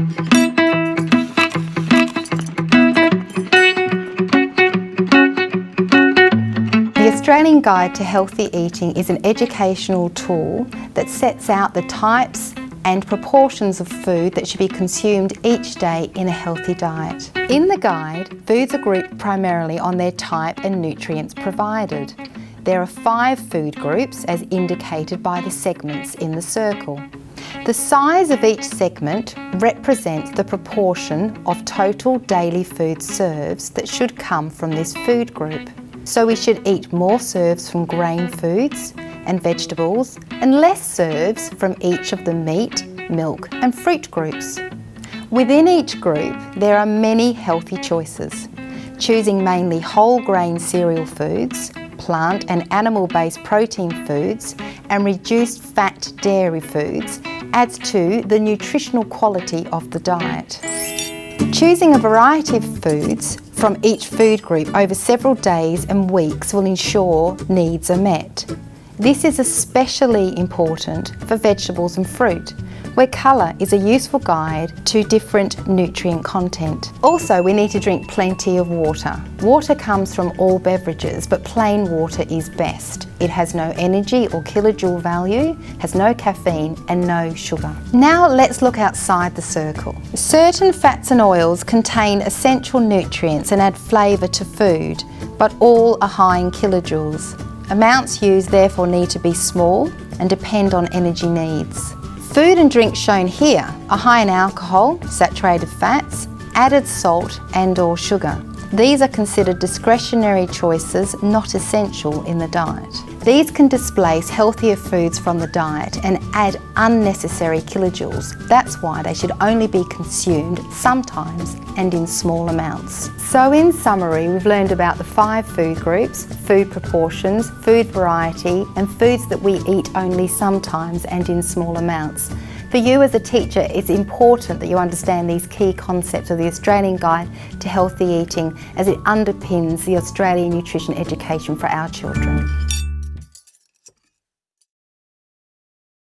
The Australian Guide to Healthy Eating is an educational tool that sets out the types and proportions of food that should be consumed each day in a healthy diet. In the guide, foods are grouped primarily on their type and nutrients provided. There are 5 food groups as indicated by the segments in the circle. The size of each segment represents the proportion of total daily food serves that should come from this food group. So we should eat more serves from grain foods and vegetables and less serves from each of the meat, milk and fruit groups. Within each group there are many healthy choices. Choosing mainly whole grain cereal foods, plant and animal-based protein foods and reduced fat dairy foods adds to the nutritional quality of the diet. Choosing a variety of foods from each food group over several days and weeks will ensure needs are met. This is especially important for vegetables and fruit, where colour is a useful guide to different nutrient content. Also, we need to drink plenty of water. Water comes from all beverages, but plain water is best. It has no energy or kilojoule value, has no caffeine and no sugar. Now let's look outside the circle. Certain fats and oils contain essential nutrients and add flavour to food, but all are high in kilojoules. Amounts used therefore need to be small and depend on energy needs. Food and drinks shown here are high in alcohol, saturated fats, added salt and/or sugar. These are considered discretionary choices, not essential in the diet. These can displace healthier foods from the diet and add unnecessary kilojoules. That's why they should only be consumed sometimes and in small amounts. So in summary, we've learned about the 5 food groups, food proportions, food variety, and foods that we eat only sometimes and in small amounts. For you as a teacher, it's important that you understand these key concepts of the Australian Guide to Healthy Eating as it underpins the Australian nutrition education for our children.